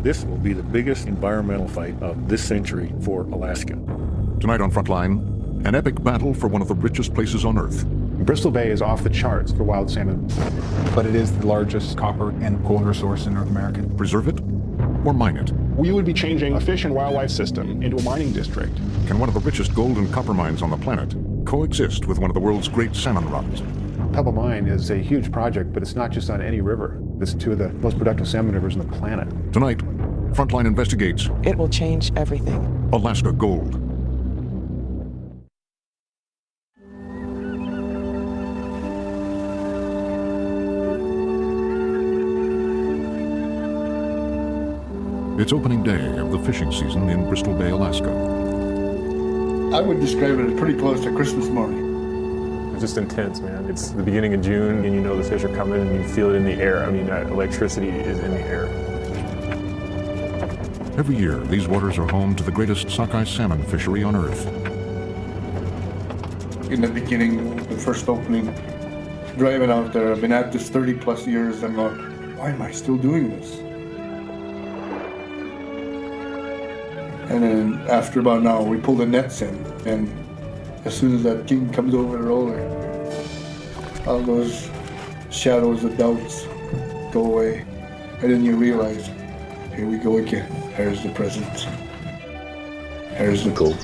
This will be the biggest environmental fight of this century for Alaska. Tonight on Frontline, an epic battle for one of the richest places on Earth. Bristol Bay is off the charts for wild salmon, but it is the largest copper and gold resource in North America. Preserve it or mine it? We would be changing a fish and wildlife system into a mining district. Can one of the richest gold and copper mines on the planet coexist with one of the world's great salmon runs? Pebble Mine is a huge project, but it's not just on any river. It's two of the most productive salmon rivers on the planet. Tonight, Frontline investigates. It will change everything. Alaska Gold. It's opening day of the fishing season in Bristol Bay, Alaska. I would describe it as pretty close to Christmas morning. It's just intense, man. It's the beginning of June, and you know the fish are coming, and you feel it in the air. I mean, electricity is in the air. Every year, these waters are home to the greatest sockeye salmon fishery on Earth. In the beginning, the first opening, driving out there, I've been at this 30 plus years, I'm like, why am I still doing this? And then after about an hour, we pull the nets in, and as soon as that king comes over the roller, all those shadows of doubts go away. And then you realize, here we go again. There's the present. There's the gold.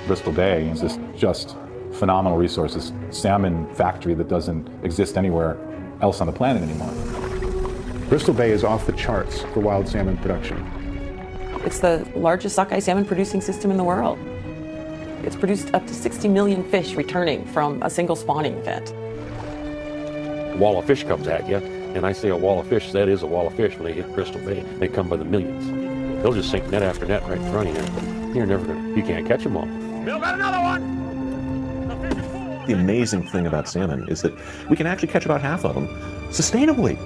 Bristol Bay is this just phenomenal resource, this salmon factory that doesn't exist anywhere else on the planet anymore. Bristol Bay is off the charts for wild salmon production. It's the largest sockeye salmon producing system in the world. It's produced up to 60 million fish returning from a single spawning event. A wall of fish comes at you, and I say a wall of fish, that is a wall of fish when they hit Bristol Bay. They come by the millions. They'll just sink net after net right in front of you. You're never gonna, you can't catch them all. Bill got another one! The amazing thing about salmon is that we can actually catch about half of them sustainably.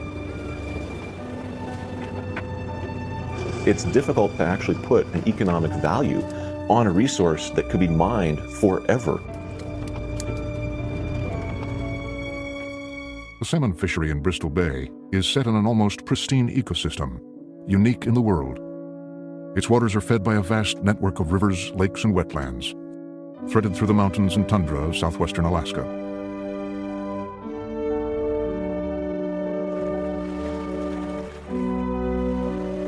It's difficult to actually put an economic value on a resource that could be mined forever. The salmon fishery in Bristol Bay is set in an almost pristine ecosystem, unique in the world. Its waters are fed by a vast network of rivers, lakes, and wetlands, threaded through the mountains and tundra of southwestern Alaska.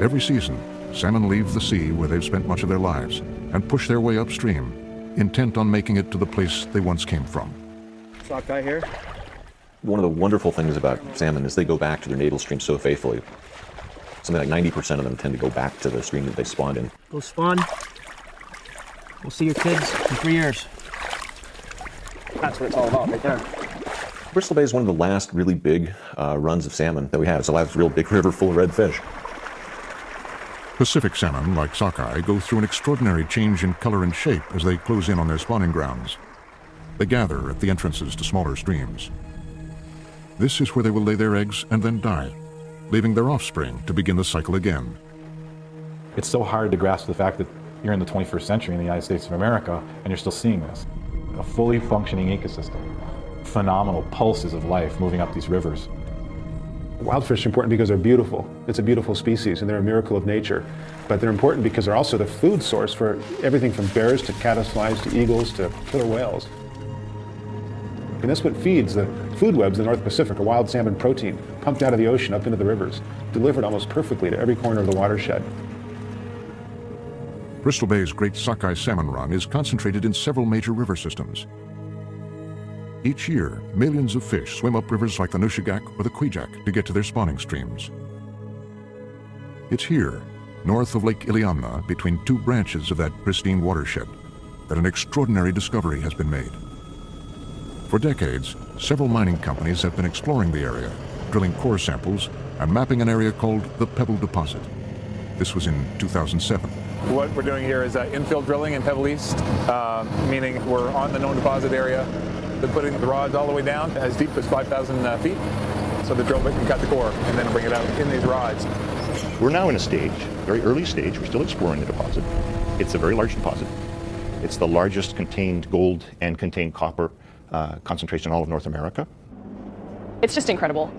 Every season, salmon leave the sea where they've spent much of their lives and push their way upstream, intent on making it to the place they once came from. Sockeye here. One of the wonderful things about salmon is they go back to their natal stream so faithfully. Something like 90% of them tend to go back to the stream that they spawned in. Go spawn. We'll see your kids in 3 years. That's what it's all about right there. Bristol Bay is one of the last really big runs of salmon that we have. It's the last real big river full of red fish. Pacific salmon, like sockeye, go through an extraordinary change in color and shape as they close in on their spawning grounds. They gather at the entrances to smaller streams. This is where they will lay their eggs and then die, leaving their offspring to begin the cycle again. It's so hard to grasp the fact that you're in the 21st century in the United States of America and you're still seeing this. A fully functioning ecosystem. Phenomenal pulses of life moving up these rivers. Wild fish are important because they're beautiful. It's a beautiful species and they're a miracle of nature. But they're important because they're also the food source for everything from bears to caddisflies to eagles to killer whales. And that's what feeds the food webs in the North Pacific, a wild salmon protein pumped out of the ocean up into the rivers, delivered almost perfectly to every corner of the watershed. Bristol Bay's great sockeye salmon run is concentrated in several major river systems. Each year, millions of fish swim up rivers like the Nushagak or the Kwijak to get to their spawning streams. It's here, north of Lake Iliamna, between two branches of that pristine watershed, that an extraordinary discovery has been made. For decades, several mining companies have been exploring the area, drilling core samples and mapping an area called the Pebble Deposit. This was in 2007. What we're doing here is infill drilling in Pebble East, meaning we're on the known deposit area. They're putting the rods all the way down as deep as 5,000 feet, so the drill bit can cut the core and then bring it out in these rods. We're now in a stage, very early stage, we're still exploring the deposit. It's a very large deposit. It's the largest contained gold and contained copper concentration in all of North America. It's just incredible.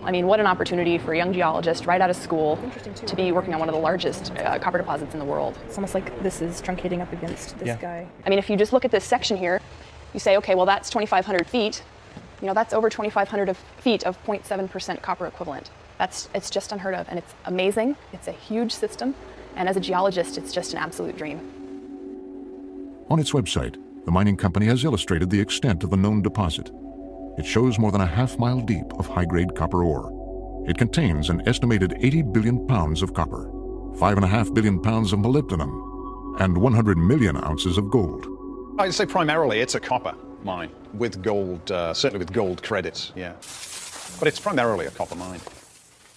I mean, what an opportunity for a young geologist right out of school to be working on one of the largest copper deposits in the world. It's almost like this is truncating up against this guy. I mean, if you just look at this section here, you say, okay, well, that's 2,500 feet. You know, that's over 2,500 feet of 0.7% copper equivalent. It's just unheard of, and it's amazing. It's a huge system, and as a geologist, it's just an absolute dream. On its website, the mining company has illustrated the extent of the known deposit. It shows more than a half-mile deep of high-grade copper ore. It contains an estimated 80 billion pounds of copper, 5.5 billion pounds of molybdenum, and 100 million ounces of gold. I'd say primarily it's a copper mine with gold, certainly with gold credits, yeah. But it's primarily a copper mine.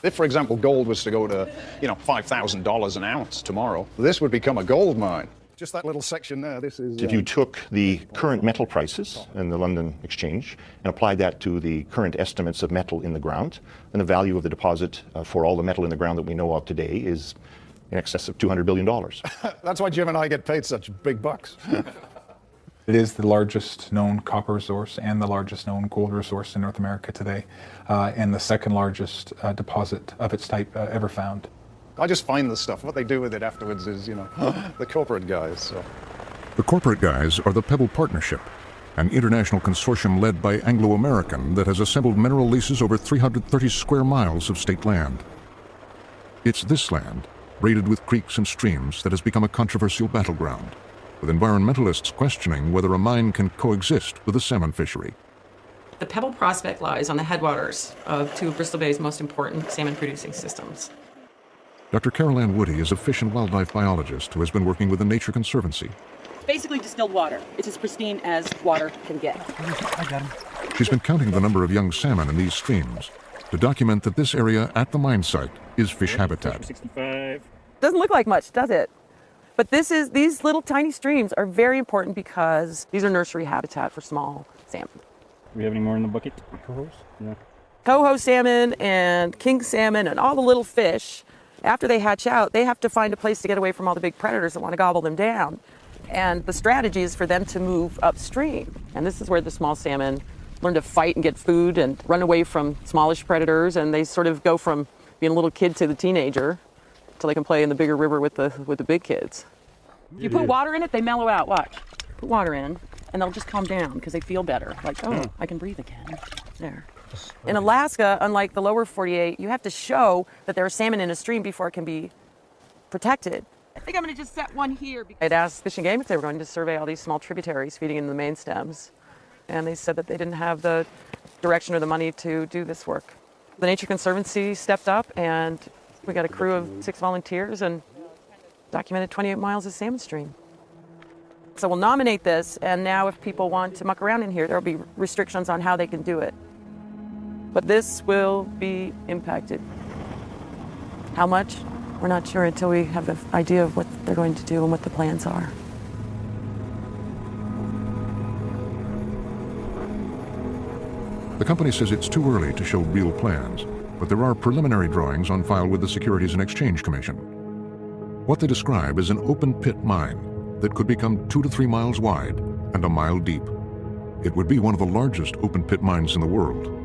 If, for example, gold was to go to, $5,000 an ounce tomorrow, this would become a gold mine. Just that little section there, this is... If you took the current metal prices in the London Exchange and applied that to the current estimates of metal in the ground, then the value of the deposit for all the metal in the ground that we know of today is in excess of $200 billion. That's why Jim and I get paid such big bucks. It is the largest known copper resource and the largest known gold resource in North America today, and the second largest deposit of its type ever found. I just find the stuff. What they do with it afterwards is, the corporate guys. So. The corporate guys are the Pebble Partnership, an international consortium led by Anglo-American that has assembled mineral leases over 330 square miles of state land. It's this land, braided with creeks and streams, that has become a controversial battleground, with environmentalists questioning whether a mine can coexist with a salmon fishery. The Pebble Prospect lies on the headwaters of two of Bristol Bay's most important salmon-producing systems. Dr. Carol Ann Woody is a fish and wildlife biologist who has been working with the Nature Conservancy. Basically distilled water. It's as pristine as water can get. I got him. She's been counting the number of young salmon in these streams to document that this area at the mine site is fish habitat. 65. Doesn't look like much, does it? But these little tiny streams are very important because these are nursery habitat for small salmon. Do we have any more in the bucket? Cohos? No. Coho salmon and king salmon and all the little fish, after they hatch out, they have to find a place to get away from all the big predators that want to gobble them down. And the strategy is for them to move upstream. And this is where the small salmon learn to fight and get food and run away from smallish predators. And they sort of go from being a little kid to the teenager until they can play in the bigger river with the big kids. If you put water in it, they mellow out. Watch. Put water in, and they'll just calm down because they feel better. Like, oh, I can breathe again. There. In Alaska, unlike the lower 48, you have to show that there are salmon in a stream before it can be protected. I think I'm going to just set one here. I'd asked Fish and Game if they were going to survey all these small tributaries feeding into the main stems, and they said that they didn't have the direction or the money to do this work. The Nature Conservancy stepped up, and we got a crew of 6 volunteers and documented 28 miles of salmon stream. So we'll nominate this, and now if people want to muck around in here, there will be restrictions on how they can do it. But this will be impacted. How much? We're not sure until we have an idea of what they're going to do and what the plans are. The company says it's too early to show real plans, but there are preliminary drawings on file with the Securities and Exchange Commission. What they describe is an open-pit mine that could become 2 to 3 miles wide and a mile deep. It would be one of the largest open-pit mines in the world.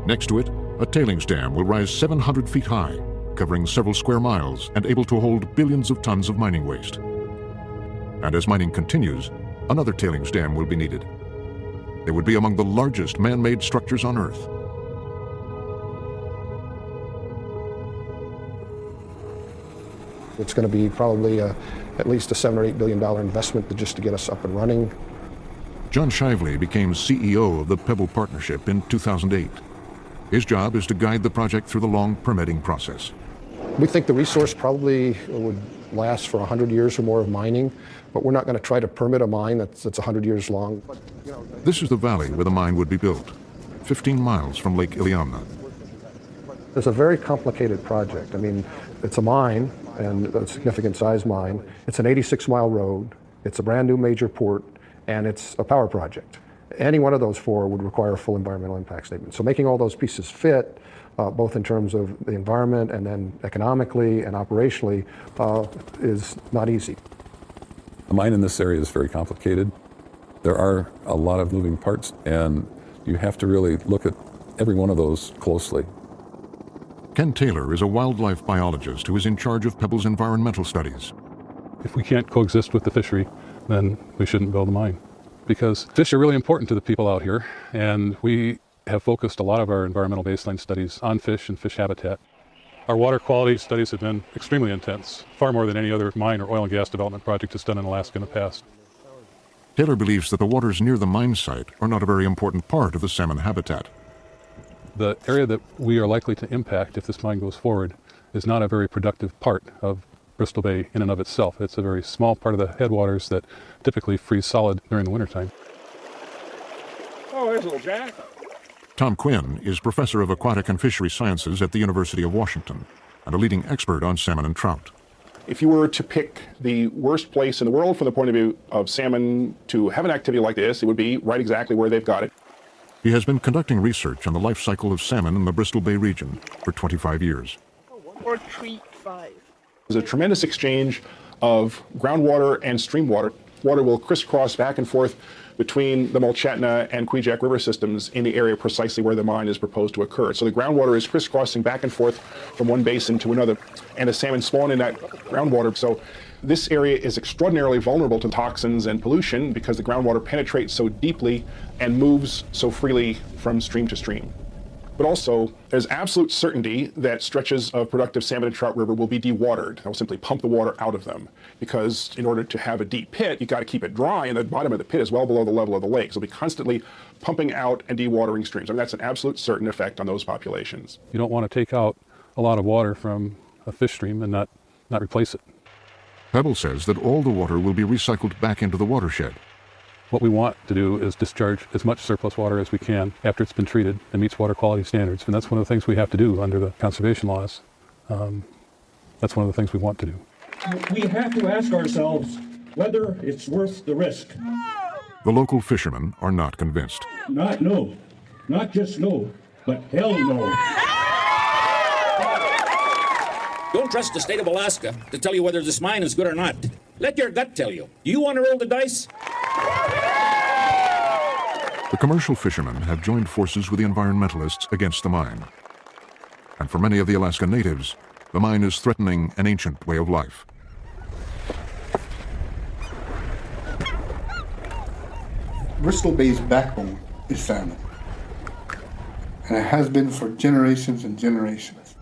Next to it, a tailings dam will rise 700 feet high, covering several square miles and able to hold billions of tons of mining waste. And as mining continues, another tailings dam will be needed. They would be among the largest man-made structures on Earth. It's going to be probably at least a $7 or $8 billion investment just to get us up and running. John Shively became CEO of the Pebble Partnership in 2008. His job is to guide the project through the long permitting process. We think the resource probably would last for 100 years or more of mining, but we're not going to try to permit a mine that's 100 years long. This is the valley where the mine would be built, 15 miles from Lake Iliamna. It's a very complicated project. I mean, it's a mine, and a significant size mine. It's an 86-mile road. It's a brand new major port, and it's a power project. Any one of those 4 would require a full environmental impact statement. So making all those pieces fit, both in terms of the environment and then economically and operationally, is not easy. The mine in this area is very complicated. There are a lot of moving parts, and you have to really look at every one of those closely. Ken Taylor is a wildlife biologist who is in charge of Pebble's environmental studies. If we can't coexist with the fishery, then we shouldn't build a mine. Because fish are really important to the people out here, and we have focused a lot of our environmental baseline studies on fish and fish habitat. Our water quality studies have been extremely intense, far more than any other mine or oil and gas development project has done in Alaska in the past. Taylor believes that the waters near the mine site are not a very important part of the salmon habitat. The area that we are likely to impact if this mine goes forward is not a very productive part of Bristol Bay in and of itself. It's a very small part of the headwaters that typically freeze solid during the wintertime. Oh, there's a little Jack. Tom Quinn is professor of aquatic and fishery sciences at the University of Washington and a leading expert on salmon and trout. If you were to pick the worst place in the world from the point of view of salmon to have an activity like this, it would be right exactly where they've got it. He has been conducting research on the life cycle of salmon in the Bristol Bay region for 25 years. Or treat 5. There's a tremendous exchange of groundwater and stream water. Water will crisscross back and forth between the Mulchatna and Kvichak river systems in the area precisely where the mine is proposed to occur. So the groundwater is crisscrossing back and forth from one basin to another, and the salmon spawn in that groundwater. So this area is extraordinarily vulnerable to toxins and pollution because the groundwater penetrates so deeply and moves so freely from stream to stream. But also, there's absolute certainty that stretches of productive salmon and trout river will be dewatered. They'll simply pump the water out of them because in order to have a deep pit, you've got to keep it dry, and the bottom of the pit is well below the level of the lake. So they'll be constantly pumping out and dewatering streams. I mean, that's an absolute certain effect on those populations. You don't want to take out a lot of water from a fish stream and not replace it. Pebble says that all the water will be recycled back into the watershed. What we want to do is discharge as much surplus water as we can after it's been treated and meets water quality standards. And that's one of the things we have to do under the conservation laws. That's one of the things we want to do. We have to ask ourselves whether it's worth the risk. The local fishermen are not convinced. Not no. Not just no, but hell no. Don't trust the state of Alaska to tell you whether this mine is good or not. Let your gut tell you. Do you want to roll the dice? The commercial fishermen have joined forces with the environmentalists against the mine. And for many of the Alaska natives, the mine is threatening an ancient way of life. Bristol Bay's backbone is salmon. And it has been for generations and generations.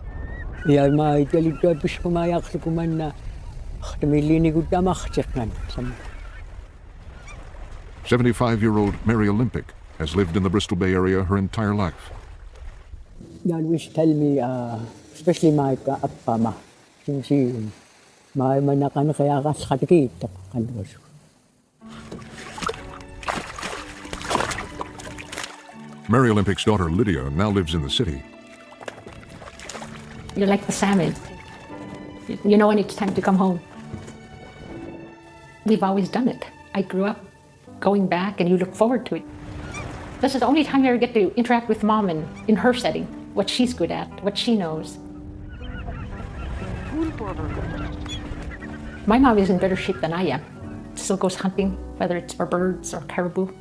75-year-old Mary Olympic has lived in the Bristol Bay area her entire life. They always tell me, especially my appa, Mary Olympic's daughter Lydia now lives in the city. You're like the salmon. You know when it's time to come home. We've always done it. I grew up going back and you look forward to it. This is the only time you ever get to interact with Mom in her setting, what she's good at, what she knows. My mom is in better shape than I am. Still goes hunting, whether it's for birds or caribou.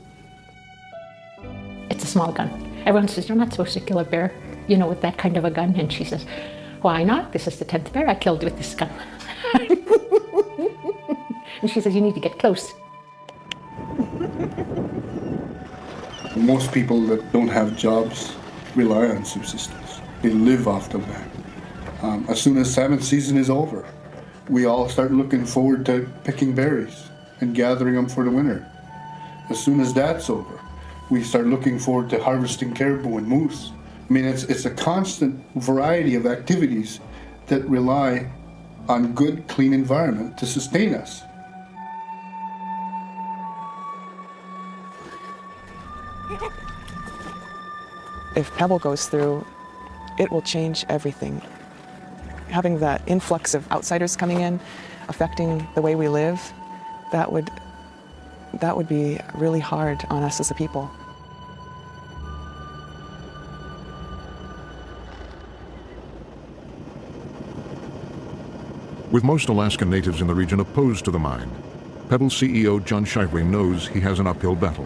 It's a small gun. Everyone says, you're not supposed to kill a bear, you know, with that kind of a gun. And she says, why not? This is the 10th bear I killed with this gun. And she says, you need to get close. Most people that don't have jobs rely on subsistence. They live off the land. As soon as salmon season is over, we all start looking forward to picking berries and gathering them for the winter. As soon as that's over, we start looking forward to harvesting caribou and moose. I mean, it's a constant variety of activities that rely on good, clean environment to sustain us. If Pebble goes through, it will change everything. Having that influx of outsiders coming in, affecting the way we live, that would be really hard on us as a people. With most Alaskan natives in the region opposed to the mine, Pebble CEO John Shively knows he has an uphill battle.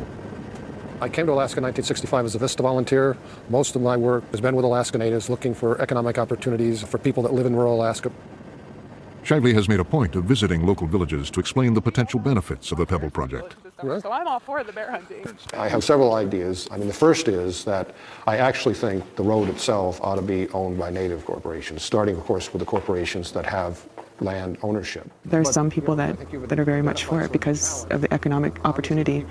I came to Alaska in 1965 as a VISTA volunteer. Most of my work has been with Alaska Natives, looking for economic opportunities for people that live in rural Alaska. Shively has made a point of visiting local villages to explain the potential benefits of the Pebble project. So I'm all for the bear hunting. I have several ideas. I mean, the first is that I actually think the road itself ought to be owned by Native corporations, starting, of course, with the corporations that have land ownership. There's some people that are very much for it because of the economic opportunity.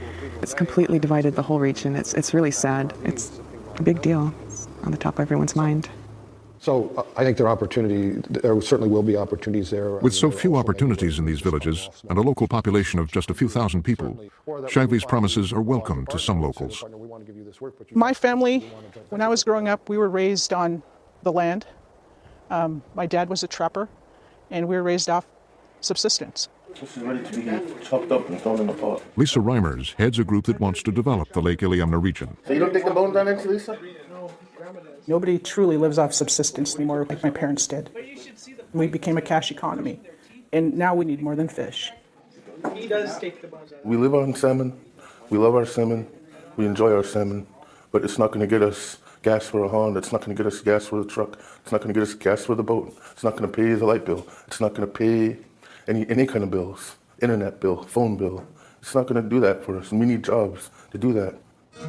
It's completely divided the whole region. It's really sad. It's a big deal. It's on the top of everyone's mind. So I think there certainly will be opportunities there. With so few opportunities in these villages and a local population of just a few thousand people, Shively's promises are welcome to some locals. My family, when I was growing up, we were raised on the land. My dad was a trapper, and we were raised off subsistence. This is ready to be chopped up and thrown in the pot. Lisa Reimers heads a group that wants to develop the Lake Iliamna region. So you don't take the bone down into Lisa? Nobody truly lives off subsistence anymore like my parents did. We became a cash economy, and now we need more than fish. He does take the bones out. We live on salmon. We love our salmon. We enjoy our salmon, but it's not going to get us gas for a Honda. It's not going to get us gas for the truck. It's not going to get us gas for the boat. It's not going to pay the light bill. It's not going to pay any kind of bills, internet bill, phone bill. It's not going to do that for us, and we need jobs to do that.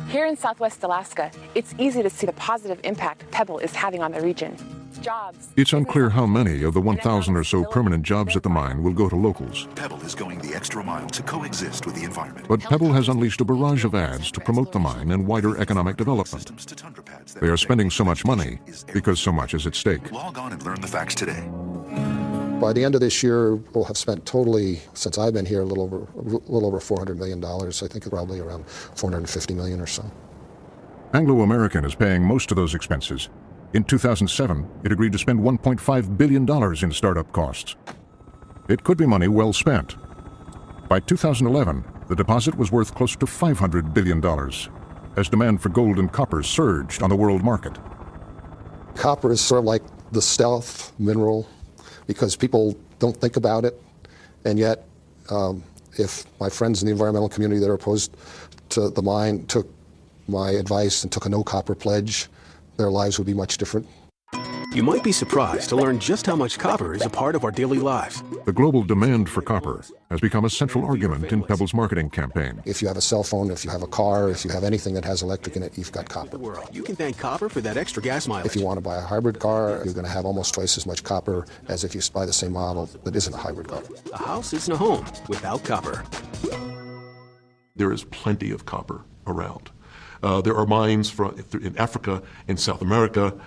Here in Southwest Alaska, it's easy to see the positive impact Pebble is having on the region. Jobs. It's unclear how many of the 1,000 or so permanent jobs at the mine will go to locals. Pebble is going the extra mile to coexist with the environment. But Pebble has unleashed a barrage of ads to promote the mine and wider economic development. They are spending so much money because so much is at stake. Log on and learn the facts today. By the end of this year, we'll have spent totally, since I've been here, a little over $400 million. I think probably around $450 million or so. Anglo-American is paying most of those expenses. In 2007, it agreed to spend $1.5 billion in startup costs. It could be money well spent. By 2011, the deposit was worth close to $500 billion, as demand for gold and copper surged on the world market. Copper is sort of like the stealth mineral, because people don't think about it, and yet if my friends in the environmental community that are opposed to the mine took my advice and took a no copper pledge, their lives would be much different. You might be surprised to learn just how much copper is a part of our daily lives. The global demand for copper has become a central argument in Pebble's marketing campaign. If you have a cell phone, if you have a car, if you have anything that has electric in it, you've got copper. You can thank copper for that extra gas mileage. If you want to buy a hybrid car, you're going to have almost twice as much copper as if you buy the same model that isn't a hybrid car. A house isn't a home without copper. There is plenty of copper around. There are mines in Africa and South America,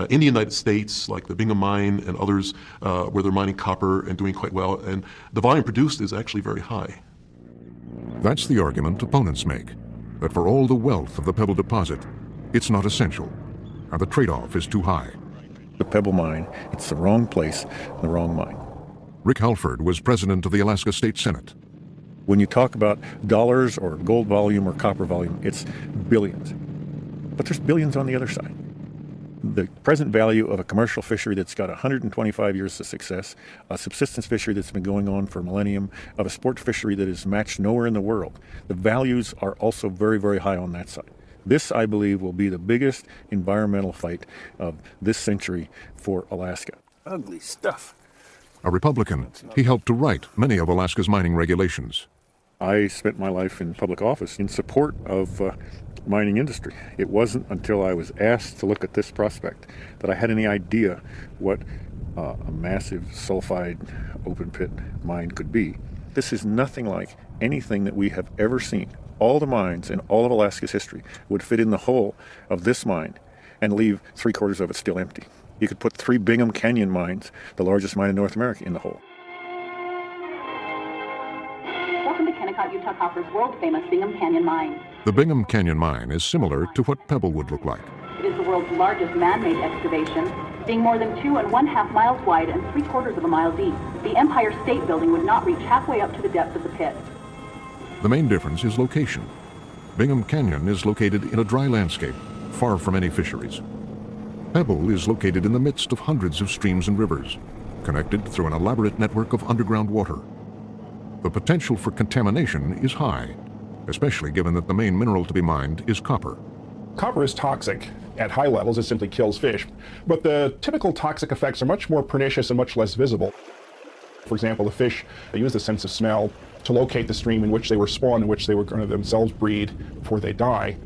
in the United States, like the Bingham mine and others, where they're mining copper and doing quite well, and the volume produced is actually very high. That's the argument opponents make, that for all the wealth of the Pebble deposit, it's not essential, and the trade-off is too high. The Pebble mine, it's the wrong place, the wrong mine. Rick Halford was president of the Alaska State Senate. When you talk about dollars or gold volume or copper volume, it's billions. But there's billions on the other side. The present value of a commercial fishery that's got 125 years of success, a subsistence fishery that's been going on for a millennium, of a sport fishery that is matched nowhere in the world, the values are also very, very high on that side. This, I believe, will be the biggest environmental fight of this century for Alaska. Ugly stuff. A Republican, he helped to write many of Alaska's mining regulations. I spent my life in public office in support of mining industry. It wasn't until I was asked to look at this prospect that I had any idea what a massive sulfide open pit mine could be. This is nothing like anything that we have ever seen. All the mines in all of Alaska's history would fit in the hull of this mine and leave 3/4 of it still empty. You could put 3 Bingham Canyon mines, the largest mine in North America, in the hole. Welcome to Kennecott, Utah Copper's world-famous Bingham Canyon mine. The Bingham Canyon mine is similar to what Pebble would look like. It is the world's largest man-made excavation, being more than 2 1/2 miles wide and 3/4 of a mile deep. The Empire State Building would not reach halfway up to the depth of the pit. The main difference is location. Bingham Canyon is located in a dry landscape, far from any fisheries. Pebble is located in the midst of hundreds of streams and rivers, connected through an elaborate network of underground water. the potential for contamination is high, especially given that the main mineral to be mined is copper. Copper is toxic. At high levels, it simply kills fish. But the typical toxic effects are much more pernicious and much less visible. For example, the fish use the sense of smell to locate the stream in which they were spawned, in which they were going to themselves breed before they die.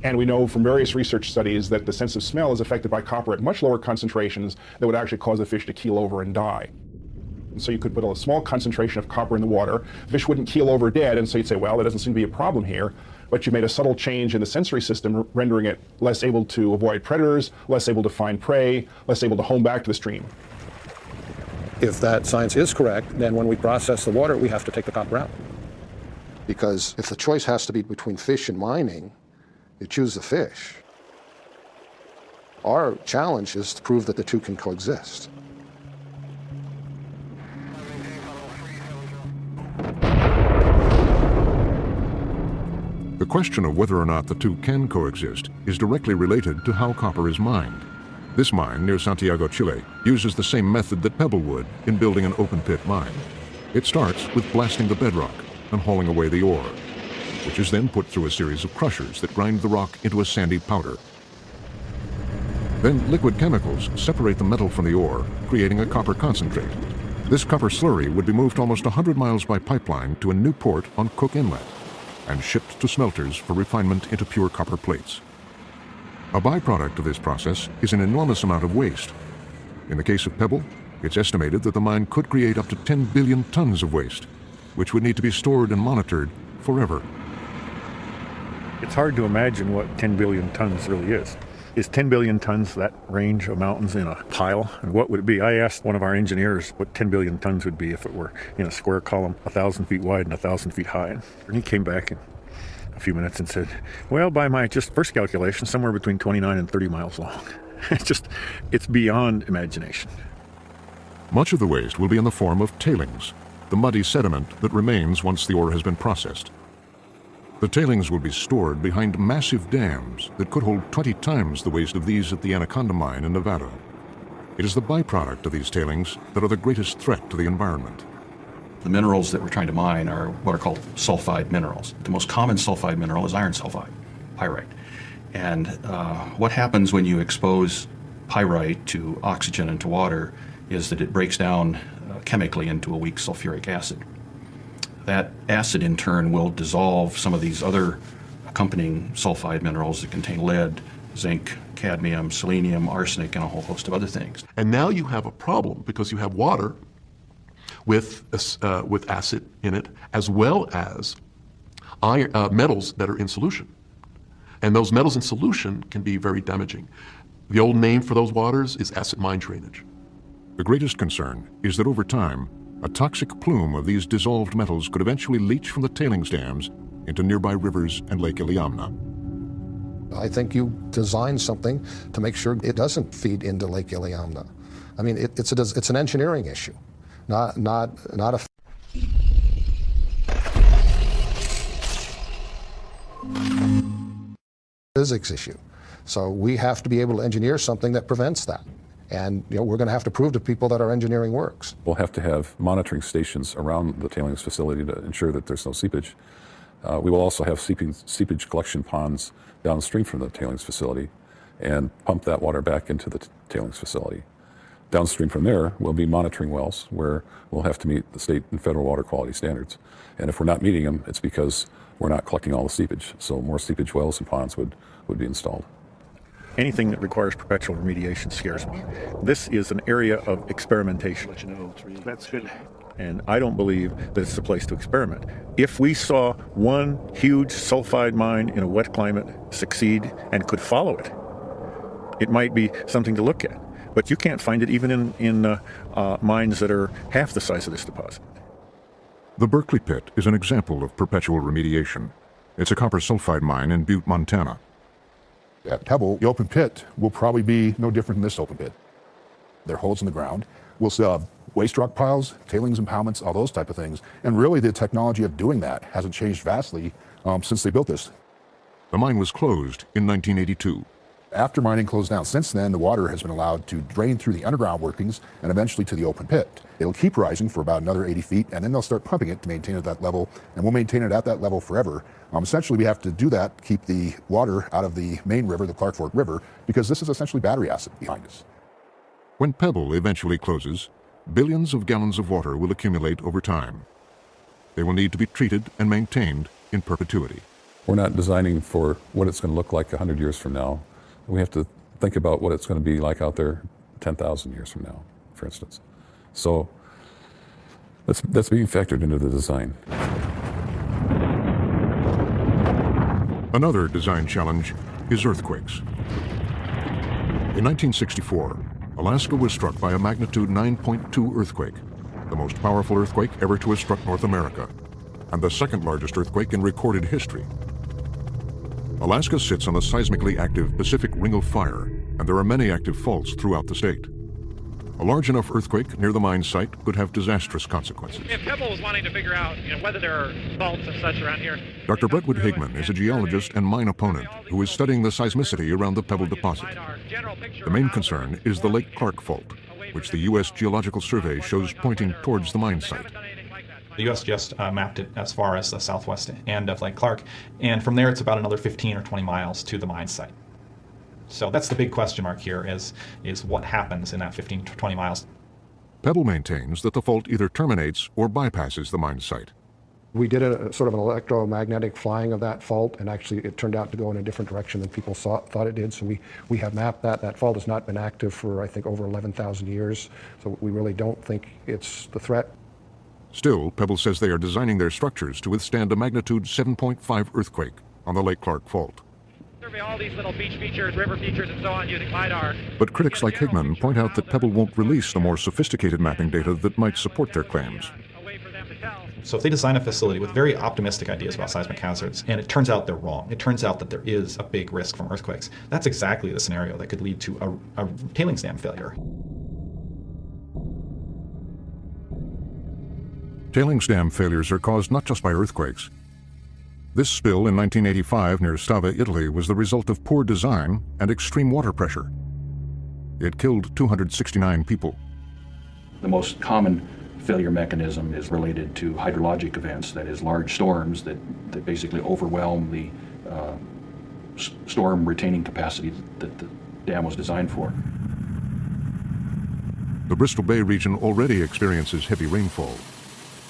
And we know from various research studies that the sense of smell is affected by copper at much lower concentrations that would actually cause the fish to keel over and die. And so you could put a small concentration of copper in the water, fish wouldn't keel over dead, and so you'd say, well, there doesn't seem to be a problem here. But you made a subtle change in the sensory system, rendering it less able to avoid predators, less able to find prey, less able to home back to the stream. If that science is correct, then when we process the water, we have to take the copper out. Because if the choice has to be between fish and mining, you choose the fish. Our challenge is to prove that the two can coexist. The question of whether or not the two can coexist is directly related to how copper is mined. This mine near Santiago, Chile, uses the same method that Pebble would in building an open-pit mine. It starts with blasting the bedrock and hauling away the ore, which is then put through a series of crushers that grind the rock into a sandy powder. Then liquid chemicals separate the metal from the ore, creating a copper concentrate. This copper slurry would be moved almost 100 miles by pipeline to a new port on Cook Inlet and shipped to smelters for refinement into pure copper plates. A byproduct of this process is an enormous amount of waste. In the case of Pebble, it's estimated that the mine could create up to 10 billion tons of waste, which would need to be stored and monitored forever. It's hard to imagine what 10 billion tons really is. Is 10 billion tons that range of mountains in a pile? And what would it be? I asked one of our engineers what 10 billion tons would be if it were in a square column 1,000 feet wide and 1,000 feet high. And he came back in a few minutes and said, well, by my just first calculation, somewhere between 29 and 30 miles long. It's beyond imagination. Much of the waste will be in the form of tailings, the muddy sediment that remains once the ore has been processed. The tailings will be stored behind massive dams that could hold 20 times the waste of these at the Anaconda mine in Nevada. It is the byproduct of these tailings that are the greatest threat to the environment. The minerals that we're trying to mine are what are called sulfide minerals. The most common sulfide mineral is iron sulfide, pyrite. And what happens when you expose pyrite to oxygen and to water is that it breaks down chemically into a weak sulfuric acid. That acid, in turn, will dissolve some of these other accompanying sulfide minerals that contain lead, zinc, cadmium, selenium, arsenic, and a whole host of other things. And now you have a problem because you have water with acid in it, as well as metals that are in solution. And those metals in solution can be very damaging. The old name for those waters is acid mine drainage. The greatest concern is that over time, a toxic plume of these dissolved metals could eventually leach from the tailings dams into nearby rivers and Lake Iliamna. I think you design something to make sure it doesn't feed into Lake Iliamna. I mean, it's an engineering issue, not a physics issue. So we have to be able to engineer something that prevents that. And we're going to have to prove to people that our engineering works. We'll have to have monitoring stations around the tailings facility to ensure that there's no seepage. We will also have seepage collection ponds downstream from the tailings facility and pump that water back into the tailings facility. Downstream from there will be monitoring wells where we'll have to meet the state and federal water quality standards. And if we're not meeting them, it's because we're not collecting all the seepage. So more seepage wells and ponds would be installed. Anything that requires perpetual remediation scares me. This is an area of experimentation. That's good. And I don't believe that it's the place to experiment. If we saw one huge sulfide mine in a wet climate succeed and could follow it, it might be something to look at. But you can't find it even in mines that are half the size of this deposit. The Berkeley Pit is an example of perpetual remediation. It's a copper sulfide mine in Butte, Montana. At Pebble, the open pit will probably be no different than this open pit. There are holes in the ground. We'll still have waste rock piles, tailings impoundments, all those type of things. And really the technology of doing that hasn't changed vastly since they built this. The mine was closed in 1982. After mining closed down since then, the water has been allowed to drain through the underground workings and eventually to the open pit. It'll keep rising for about another 80 feet, and then they'll start pumping it to maintain it at that level, and we'll maintain it at that level forever. Essentially, we have to do that, keep the water out of the main river, the Clark Fork River, because this is essentially battery acid behind us. When Pebble eventually closes, billions of gallons of water will accumulate over time. They will need to be treated and maintained in perpetuity. We're not designing for what it's going to look like 100 years from now. We have to think about what it's going to be like out there 10,000 years from now, for instance. So that's being factored into the design. Another design challenge is earthquakes. In 1964, Alaska was struck by a magnitude 9.2 earthquake, the most powerful earthquake ever to have struck North America, and the second largest earthquake in recorded history. Alaska sits on the seismically active Pacific Ring of Fire, and there are many active faults throughout the state. A large enough earthquake near the mine site could have disastrous consequences. If Pebble was wanting to figure out whether there are faults and such around here. Dr. Brentwood Higman is a geologist and mine opponent who is studying the seismicity around the Pebble deposit. The main concern is the Lake Clark Fault, which the U.S. Geological Survey shows pointing towards the mine site. The U.S. just mapped it as far as the southwest end of Lake Clark, and from there it's about another 15 or 20 miles to the mine site. So that's the big question mark here is what happens in that 15 to 20 miles. Pebble maintains that the fault either terminates or bypasses the mine site. We did a sort of an electromagnetic flying of that fault, and actually it turned out to go in a different direction than people thought it did. So we have mapped that. That fault has not been active for, I think, over 11,000 years. So we really don't think it's the threat. Still, Pebble says they are designing their structures to withstand a magnitude 7.5 earthquake on the Lake Clark Fault. Survey all these little beach features, river features, and so on using LiDAR. But critics like Higman point out that Pebble won't release the more sophisticated mapping data that might support their claims. So if they design a facility with very optimistic ideas about seismic hazards, and it turns out they're wrong, it turns out that there is a big risk from earthquakes, that's exactly the scenario that could lead to a tailings dam failure. Tailings dam failures are caused not just by earthquakes. This spill in 1985 near Stava, Italy, was the result of poor design and extreme water pressure. It killed 269 people. The most common failure mechanism is related to hydrologic events, that is, large storms that basically overwhelm the storm retaining capacity that the dam was designed for. The Bristol Bay region already experiences heavy rainfall.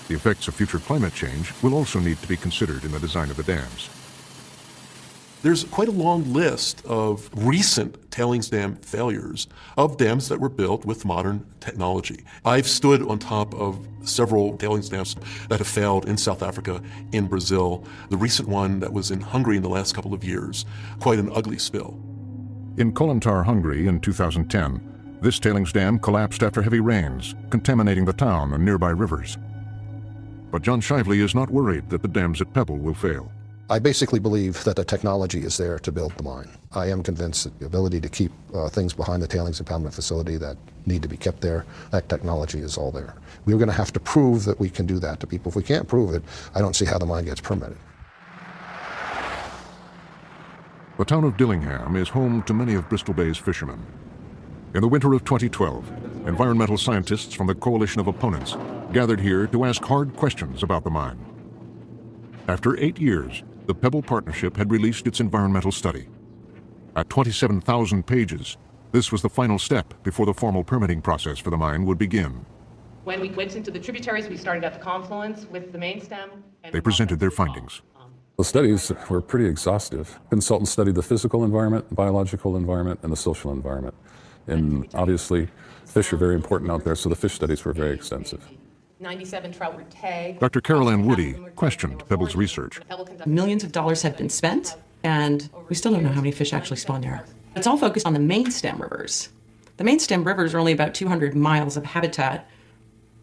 The effects of future climate change will also need to be considered in the design of the dams. There's quite a long list of recent tailings dam failures of dams that were built with modern technology. I've stood on top of several tailings dams that have failed in South Africa, in Brazil. The recent one that was in Hungary in the last couple of years, quite an ugly spill. In Kolentar, Hungary in 2010, this tailings dam collapsed after heavy rains, contaminating the town and nearby rivers. But John Shively is not worried that the dams at Pebble will fail. I basically believe that the technology is there to build the mine. I am convinced that the ability to keep things behind the tailings impoundment facility that need to be kept there, that technology is all there. We're going to have to prove that we can do that to people. If we can't prove it, I don't see how the mine gets permitted. The town of Dillingham is home to many of Bristol Bay's fishermen. In the winter of 2012, environmental scientists from the Coalition of Opponents gathered here to ask hard questions about the mine. After 8 years, the Pebble Partnership had released its environmental study. At 27,000 pages, this was the final step before the formal permitting process for the mine would begin. When we went into the tributaries, we started at the confluence with the main stem. They presented their findings. The studies were pretty exhaustive. Consultants studied the physical environment, the biological environment, and the social environment. And obviously, fish are very important out there, so the fish studies were very extensive. 97 trout were tagged. Dr. Carol Ann Woody questioned Pebble's research. Millions of dollars have been spent, and we still don't know how many fish actually spawn there. It's all focused on the main stem rivers. The main stem rivers are only about 200 miles of habitat.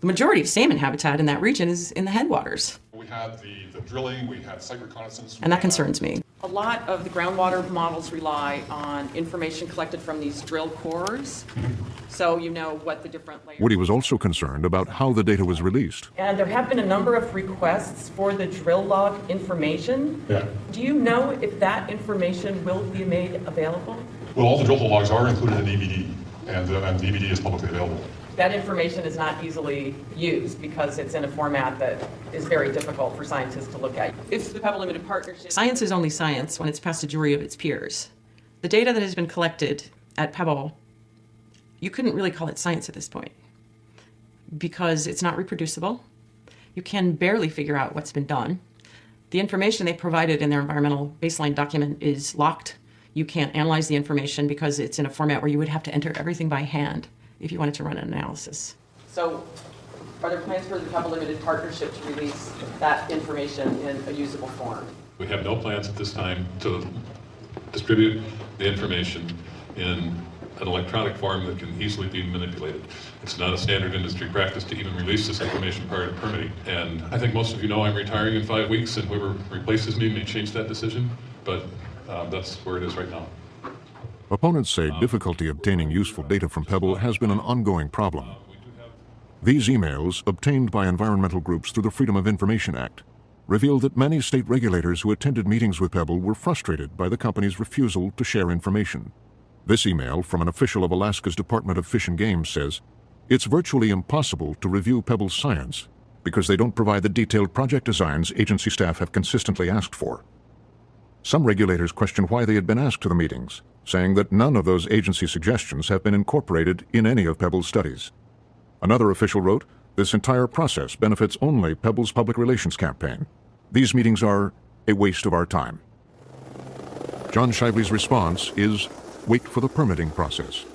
The majority of salmon habitat in that region is in the headwaters. We had the drilling, we had site reconnaissance. And that concerns me. A lot of the groundwater models rely on information collected from these drill cores, so you know what the different layers. Woody was also concerned about how the data was released. And there have been a number of requests for the drill log information. Yeah. Do you know if that information will be made available? Well, all the drill hole logs are included in DVD, and the DVD is publicly available. that information is not easily used because it's in a format that is very difficult for scientists to look at. If the Pebble Limited Partnership... Science is only science when it's past a jury of its peers. The data that has been collected at Pebble, you couldn't really call it science at this point because it's not reproducible. You can barely figure out what's been done. The information they provided in their environmental baseline document is locked. You can't analyze the information because it's in a format where you would have to enter everything by hand if you wanted to run an analysis. So are there plans for the Pebble Limited Partnership to release that information in a usable form? We have no plans at this time to distribute the information in an electronic form that can easily be manipulated. It's not a standard industry practice to even release this information prior to permitting. And I think most of you know I'm retiring in 5 weeks, and whoever replaces me may change that decision, but that's where it is right now. Opponents say difficulty obtaining useful data from Pebble has been an ongoing problem. These emails, obtained by environmental groups through the Freedom of Information Act, reveal that many state regulators who attended meetings with Pebble were frustrated by the company's refusal to share information. This email from an official of Alaska's Department of Fish and Game says, "It's virtually impossible to review Pebble's science because they don't provide the detailed project designs agency staff have consistently asked for." Some regulators question why they had been asked to the meetings, saying that none of those agency suggestions have been incorporated in any of Pebble's studies. Another official wrote, "This entire process benefits only Pebble's public relations campaign. These meetings are a waste of our time." John Shively's response is, wait for the permitting process.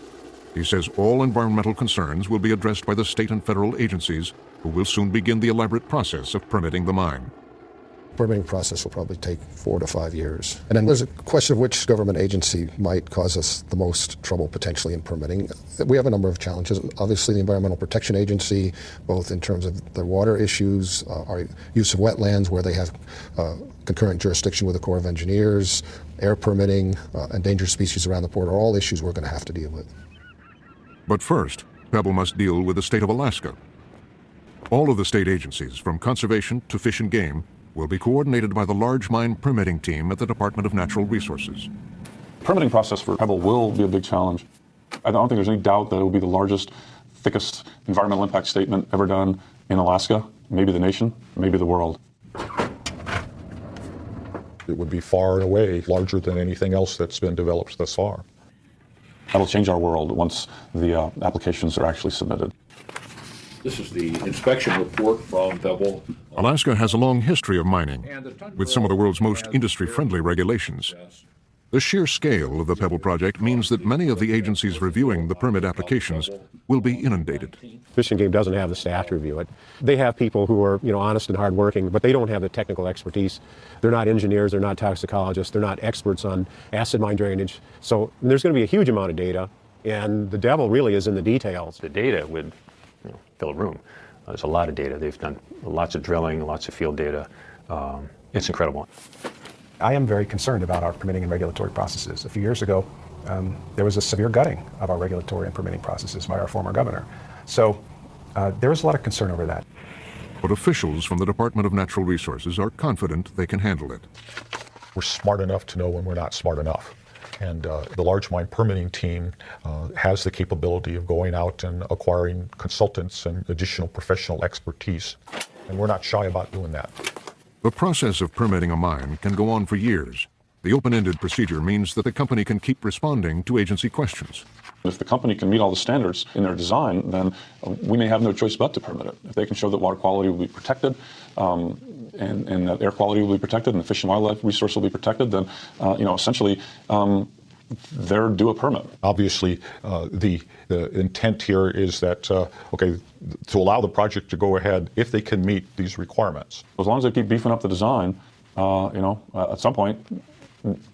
He says all environmental concerns will be addressed by the state and federal agencies, who will soon begin the elaborate process of permitting the mine. Permitting process will probably take 4 to 5 years. And then there's a question of which government agency might cause us the most trouble potentially in permitting. We have a number of challenges. Obviously, the Environmental Protection Agency, both in terms of their water issues, our use of wetlands where they have concurrent jurisdiction with the Corps of Engineers, air permitting, endangered species around the port are all issues we're going to have to deal with. But first, Pebble must deal with the state of Alaska. All of the state agencies, from conservation to fish and game, will be coordinated by the large mine permitting team at the Department of Natural Resources. Permitting process for Pebble will be a big challenge. I don't think there's any doubt that it will be the largest, thickest environmental impact statement ever done in Alaska, maybe the nation, maybe the world. It would be far and away larger than anything else that's been developed thus far. That'll change our world once the applications are actually submitted. This is the inspection report from Pebble. Alaska has a long history of mining, with some of the world's most industry-friendly regulations. The sheer scale of the Pebble project means that many of the agencies reviewing the permit applications will be inundated. Fish and Game doesn't have the staff to review it. They have people who are, honest and hardworking, but they don't have the technical expertise. They're not engineers, they're not toxicologists, they're not experts on acid mine drainage. So there's going to be a huge amount of data, and the devil really is in the details. The data would fill a room. There's a lot of data. They've done lots of drilling, lots of field data. It's incredible. I am very concerned about our permitting and regulatory processes. A few years ago, there was a severe gutting of our regulatory and permitting processes by our former governor. So there is a lot of concern over that. But officials from the Department of Natural Resources are confident they can handle it. We're smart enough to know when we're not smart enough. And the large mine permitting team has the capability of going out and acquiring consultants and additional professional expertise. And we're not shy about doing that. The process of permitting a mine can go on for years. The open-ended procedure means that the company can keep responding to agency questions. If the company can meet all the standards in their design, then we may have no choice but to permit it. If they can show that water quality will be protected, and that air quality will be protected, and the fish and wildlife resource will be protected, then essentially they're due a permit. Obviously, the intent here is that to allow the project to go ahead if they can meet these requirements. As long as they keep beefing up the design, at some point,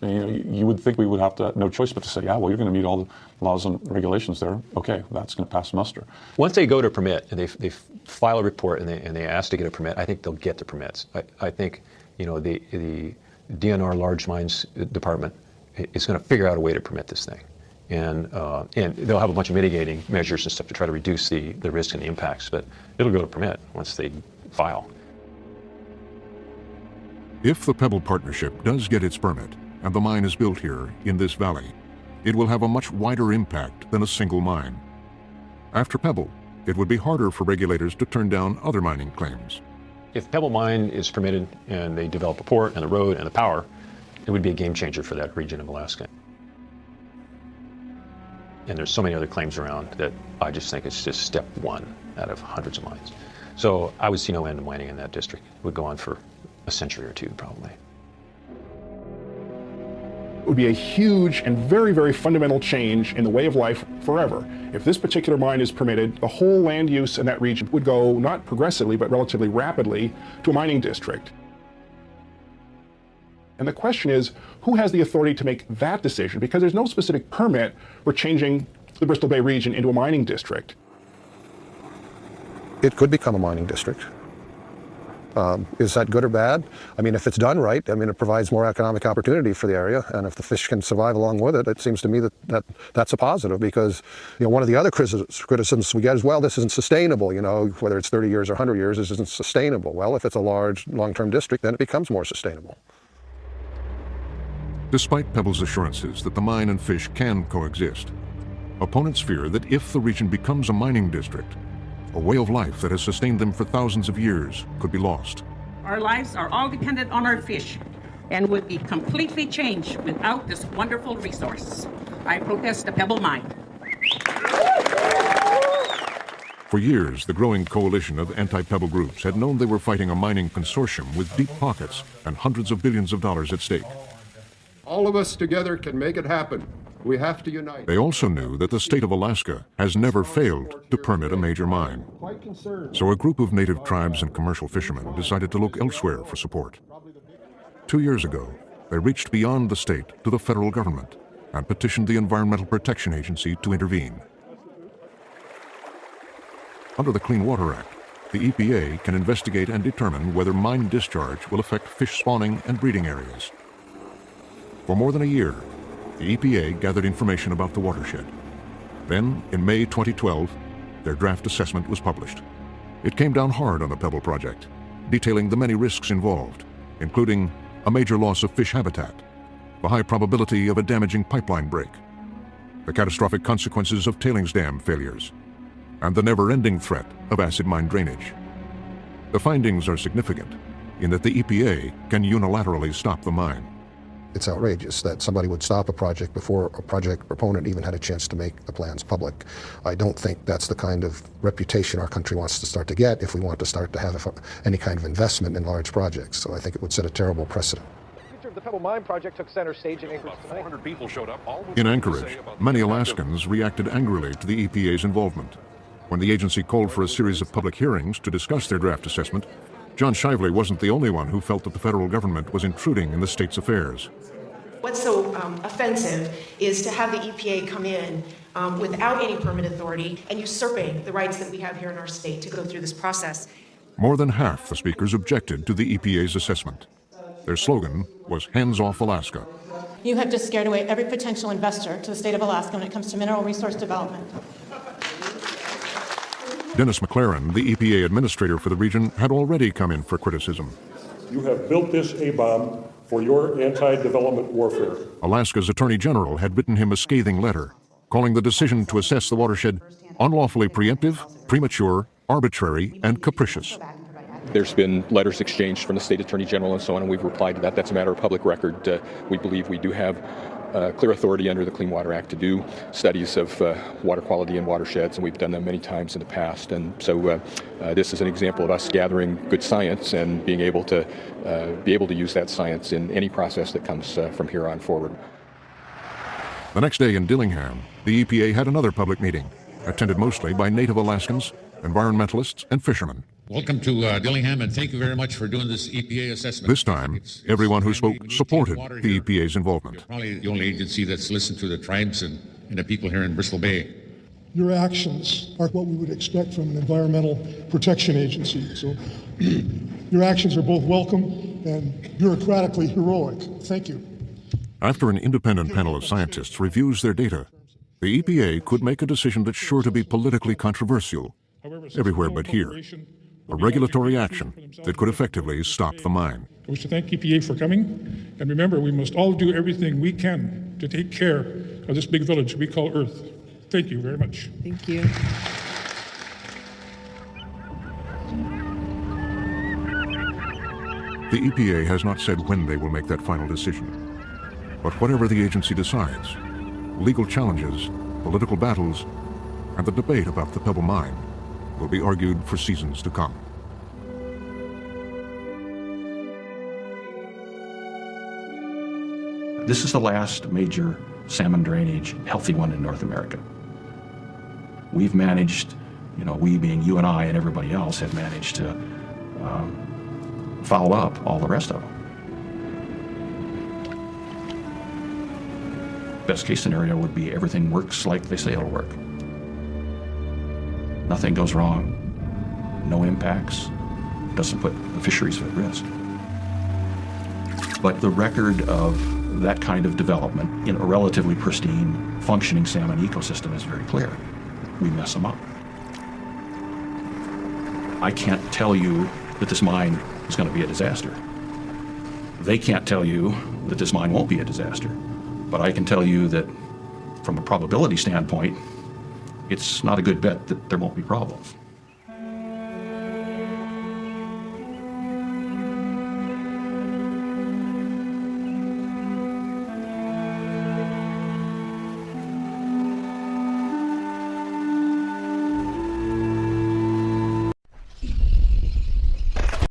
you would think we would have no choice but to say, yeah, well, you're going to meet all the laws and regulations there. Okay, that's going to pass muster. Once they go to permit and they file a report and they ask to get a permit, I think they'll get the permits. I think the DNR Large Mines Department is going to figure out a way to permit this thing, and they'll have a bunch of mitigating measures and stuff to try to reduce the risk and the impacts. But it'll go to permit once they file. If the Pebble Partnership does get its permit and the mine is built here in this valley, it will have a much wider impact than a single mine. After Pebble, it would be harder for regulators to turn down other mining claims. If Pebble Mine is permitted and they develop a port and the road and the power, it would be a game changer for that region of Alaska. And there's so many other claims around that I just think it's just step one out of hundreds of mines. So I would see no end to mining in that district. It would go on for a century or two, probably. It would be a huge and very, very fundamental change in the way of life forever. If this particular mine is permitted, the whole land use in that region would go not progressively, but relatively rapidly to a mining district. And the question is, who has the authority to make that decision? Because there's no specific permit for changing the Bristol Bay region into a mining district. It could become a mining district. Is that good or bad? I mean, if it's done right, I mean, it provides more economic opportunity for the area, and if the fish can survive along with it, it seems to me that's a positive, because, you know, one of the other criticisms we get is, well, this isn't sustainable, you know, whether it's 30 years or 100 years, this isn't sustainable. Well, if it's a large, long-term district, then it becomes more sustainable. Despite Pebble's assurances that the mine and fish can coexist, opponents fear that if the region becomes a mining district, a way of life that has sustained them for thousands of years could be lost. Our lives are all dependent on our fish and would be completely changed without this wonderful resource. I protest the Pebble Mine. For years, the growing coalition of anti-Pebble groups had known they were fighting a mining consortium with deep pockets and hundreds of billions of dollars at stake. All of us together can make it happen. We have to unite. They also knew that the state of Alaska has never failed to permit a major mine. So a group of native tribes and commercial fishermen decided to look elsewhere for support. 2 years ago, they reached beyond the state to the federal government and petitioned the Environmental Protection Agency to intervene. Under the Clean Water Act, the EPA can investigate and determine whether mine discharge will affect fish spawning and breeding areas. For more than a year, the EPA gathered information about the watershed. Then, in May 2012, their draft assessment was published. It came down hard on the Pebble project, detailing the many risks involved, including a major loss of fish habitat, the high probability of a damaging pipeline break, the catastrophic consequences of tailings dam failures, and the never-ending threat of acid mine drainage. The findings are significant in that the EPA can unilaterally stop the mine. It's outrageous that somebody would stop a project before a project proponent even had a chance to make the plans public. I don't think that's the kind of reputation our country wants to start to get if we want to start to have any kind of investment in large projects. So I think it would set a terrible precedent. The Pebble Mine project took center stage in Anchorage tonight. 400 people showed up. In Anchorage, many Alaskans reacted angrily to the EPA's involvement. When the agency called for a series of public hearings to discuss their draft assessment, John Shively wasn't the only one who felt that the federal government was intruding in the state's affairs. What's so offensive is to have the EPA come in without any permit authority and usurping the rights that we have here in our state to go through this process. More than half the speakers objected to the EPA's assessment. Their slogan was "Hands off Alaska." You have just scared away every potential investor to the state of Alaska when it comes to mineral resource development. Dennis McLaren, the EPA administrator for the region, had already come in for criticism. You have built this A-bomb for your anti-development warfare. Alaska's Attorney General had written him a scathing letter, calling the decision to assess the watershed unlawfully preemptive, premature, arbitrary, and capricious. There's been letters exchanged from the state attorney general and so on, and we've replied to that. That's a matter of public record. We believe we do have clear authority under the Clean Water Act to do studies of water quality in watersheds, and we've done them many times in the past. And so this is an example of us gathering good science and being able to use that science in any process that comes from here on forward. The next day in Dillingham, the EPA had another public meeting, attended mostly by native Alaskans, environmentalists, and fishermen. Welcome to Dillingham, and thank you very much for doing this EPA assessment. This time, everyone who spoke supported the EPA's involvement. You're probably the only agency that's listened to the tribes and the people here in Bristol Bay. Your actions are what we would expect from an environmental protection agency. So your actions are both welcome and bureaucratically heroic. Thank you. After an independent panel of scientists reviews their data, the EPA could make a decision that's sure to be politically controversial, everywhere but here. A regulatory action that could effectively stop the mine. I wish to thank EPA for coming, and remember, we must all do everything we can to take care of this big village we call Earth. Thank you very much. Thank you. The EPA has not said when they will make that final decision. But whatever the agency decides, legal challenges, political battles, and the debate about the Pebble Mine will be argued for seasons to come. This is the last major salmon drainage healthy one in North America. We've managed, we being you and I and everybody else, have managed to foul up all the rest of them. Best case scenario would be everything works like they say it'll work. Nothing goes wrong, no impacts, doesn't put the fisheries at risk. But the record of that kind of development in a relatively pristine, functioning salmon ecosystem is very clear. We mess them up. I can't tell you that this mine is going to be a disaster. They can't tell you that this mine won't be a disaster. But I can tell you that from a probability standpoint, it's not a good bet that there won't be problems.